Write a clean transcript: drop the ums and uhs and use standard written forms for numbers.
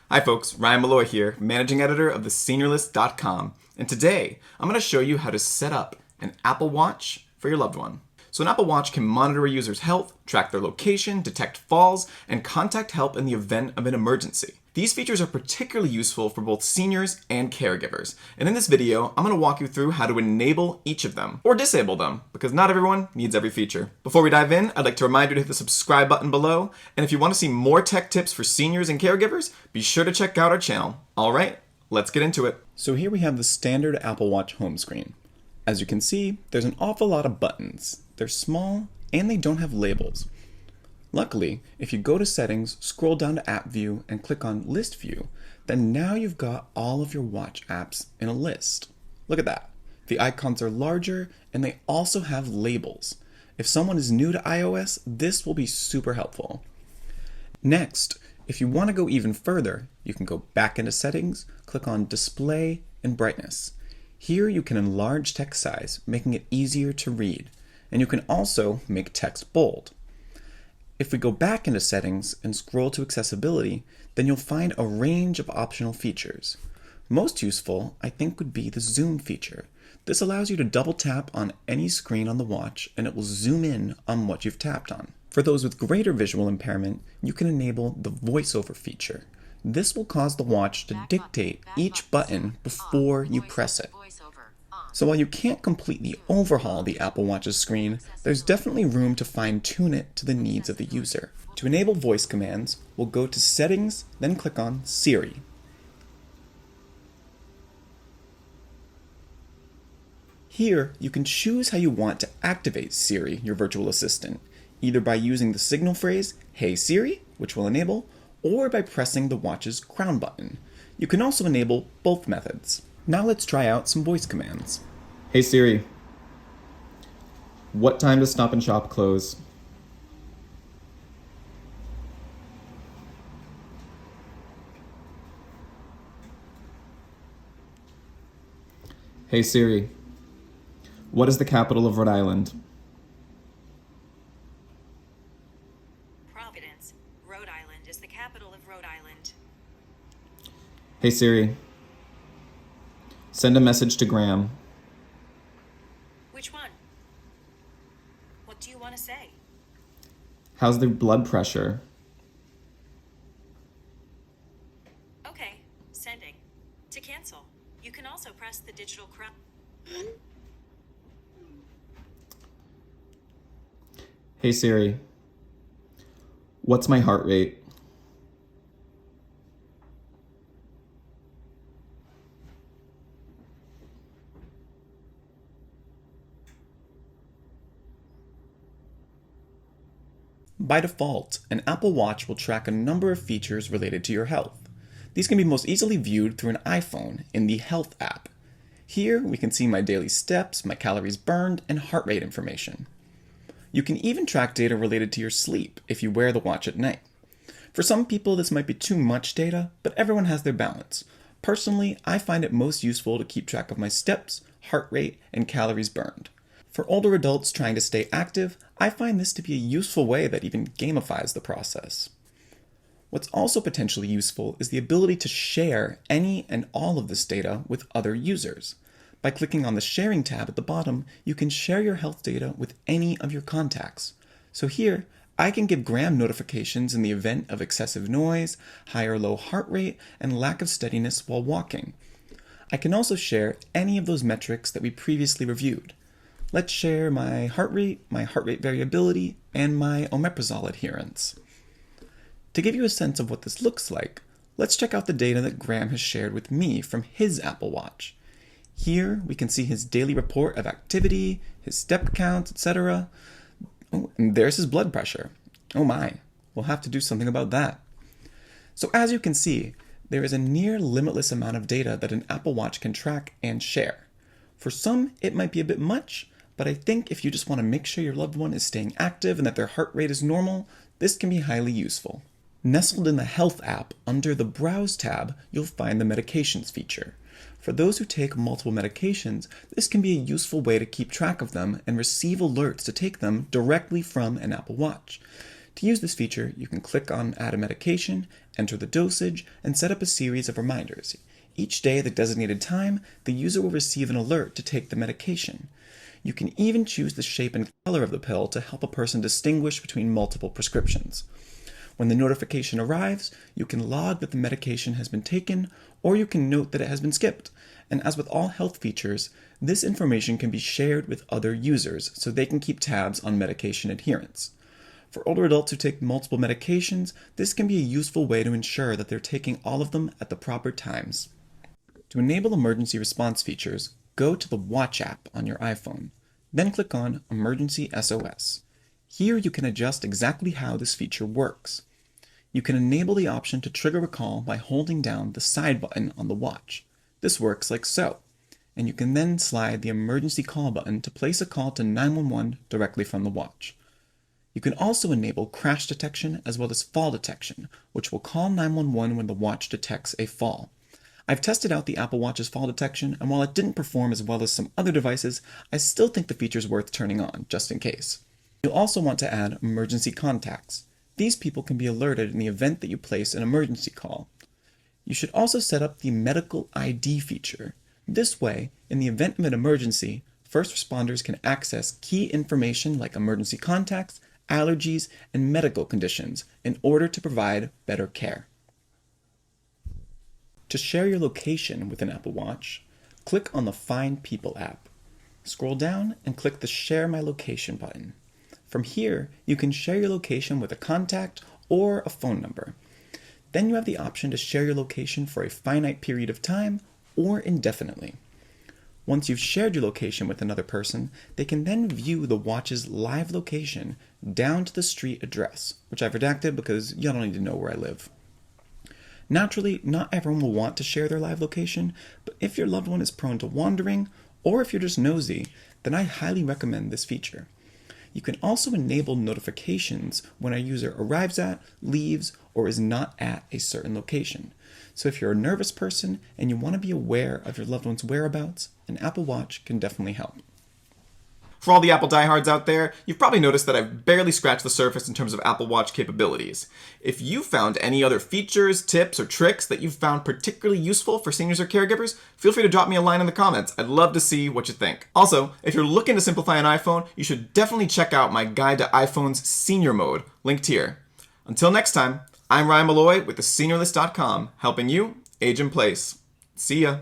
Hi folks, Ryan Molloy here, managing editor of theseniorlist.com, and today I'm going to show you how to set up an Apple Watch for your loved one. So an Apple Watch can monitor a user's health, track their location, detect falls, and contact help in the event of an emergency. These features are particularly useful for both seniors and caregivers, and in this video I'm going to walk you through how to enable each of them, or disable them, because not everyone needs every feature. Before we dive in, I'd like to remind you to hit the subscribe button below, and if you want to see more tech tips for seniors and caregivers, be sure to check out our channel. Alright, let's get into it. So here we have the standard Apple Watch home screen. As you can see, there's an awful lot of buttons. They're small, and they don't have labels. Luckily, if you go to Settings, scroll down to App View, and click on List View, then now you've got all of your watch apps in a list. Look at that. The icons are larger, and they also have labels. If someone is new to iOS, this will be super helpful. Next, if you want to go even further, you can go back into Settings, click on Display and Brightness. Here you can enlarge text size, making it easier to read. And you can also make text bold. If we go back into Settings and scroll to Accessibility, then you'll find a range of optional features. Most useful, I think, would be the zoom feature. This allows you to double tap on any screen on the watch and it will zoom in on what you've tapped on. For those with greater visual impairment, you can enable the voiceover feature. This will cause the watch to dictate each button before you press it. So while you can't completely overhaul the Apple Watch's screen, there's definitely room to fine-tune it to the needs of the user. To enable voice commands, we'll go to Settings, then click on Siri. Here, you can choose how you want to activate Siri, your virtual assistant, either by using the signal phrase, "Hey Siri," which will enable, or by pressing the watch's crown button. You can also enable both methods. Now let's try out some voice commands. Hey Siri, what time does Stop and Shop close? Hey Siri, what is the capital of Rhode Island? Providence, Rhode Island is the capital of Rhode Island. Hey Siri, send a message to Graham. Which one? What do you want to say? How's their blood pressure? Okay, sending. To cancel, you can also press the digital crown. Hey Siri, what's my heart rate? By default, an Apple Watch will track a number of features related to your health. These can be most easily viewed through an iPhone in the Health app. Here, we can see my daily steps, my calories burned, and heart rate information. You can even track data related to your sleep if you wear the watch at night. For some people, this might be too much data, but everyone has their balance. Personally, I find it most useful to keep track of my steps, heart rate, and calories burned. For older adults trying to stay active, I find this to be a useful way that even gamifies the process. What's also potentially useful is the ability to share any and all of this data with other users. By clicking on the Sharing tab at the bottom, you can share your health data with any of your contacts. So here, I can give Graham notifications in the event of excessive noise, high or low heart rate, and lack of steadiness while walking. I can also share any of those metrics that we previously reviewed. Let's share my heart rate variability, and my omeprazole adherence. To give you a sense of what this looks like, let's check out the data that Graham has shared with me from his Apple Watch. Here we can see his daily report of activity, his step counts, etc. Oh, and there's his blood pressure. Oh my, we'll have to do something about that. So as you can see, there is a near limitless amount of data that an Apple Watch can track and share. For some, it might be a bit much, but I think if you just want to make sure your loved one is staying active and that their heart rate is normal, this can be highly useful. Nestled in the Health app, under the Browse tab, you'll find the Medications feature. For those who take multiple medications, this can be a useful way to keep track of them and receive alerts to take them directly from an Apple Watch. To use this feature, you can click on Add a Medication, enter the dosage, and set up a series of reminders. Each day at the designated time, the user will receive an alert to take the medication. You can even choose the shape and color of the pill to help a person distinguish between multiple prescriptions. When the notification arrives, you can log that the medication has been taken, or you can note that it has been skipped. And as with all health features, this information can be shared with other users so they can keep tabs on medication adherence. For older adults who take multiple medications, this can be a useful way to ensure that they're taking all of them at the proper times. To enable emergency response features, go to the Watch app on your iPhone, then click on Emergency SOS. Here you can adjust exactly how this feature works. You can enable the option to trigger a call by holding down the side button on the watch. This works like so, and you can then slide the emergency call button to place a call to 911 directly from the watch. You can also enable crash detection as well as fall detection, which will call 911 when the watch detects a fall. I've tested out the Apple Watch's fall detection, and while it didn't perform as well as some other devices, I still think the feature is worth turning on, just in case. You'll also want to add emergency contacts. These people can be alerted in the event that you place an emergency call. You should also set up the medical ID feature. This way, in the event of an emergency, first responders can access key information like emergency contacts, allergies, and medical conditions in order to provide better care. To share your location with an Apple Watch, click on the Find People app. Scroll down and click the Share My Location button. From here, you can share your location with a contact or a phone number. Then you have the option to share your location for a finite period of time or indefinitely. Once you've shared your location with another person, they can then view the watch's live location down to the street address, which I've redacted because you don't need to know where I live. Naturally, not everyone will want to share their live location, but if your loved one is prone to wandering, or if you're just nosy, then I highly recommend this feature. You can also enable notifications when a user arrives at, leaves, or is not at a certain location. So if you're a nervous person and you want to be aware of your loved one's whereabouts, an Apple Watch can definitely help. For all the Apple diehards out there, you've probably noticed that I've barely scratched the surface in terms of Apple Watch capabilities. If you found any other features, tips, or tricks that you've found particularly useful for seniors or caregivers, feel free to drop me a line in the comments. I'd love to see what you think. Also, if you're looking to simplify an iPhone, you should definitely check out my guide to iPhone's senior mode, linked here. Until next time, I'm Ryan Molloy with theseniorlist.com, helping you age in place. See ya.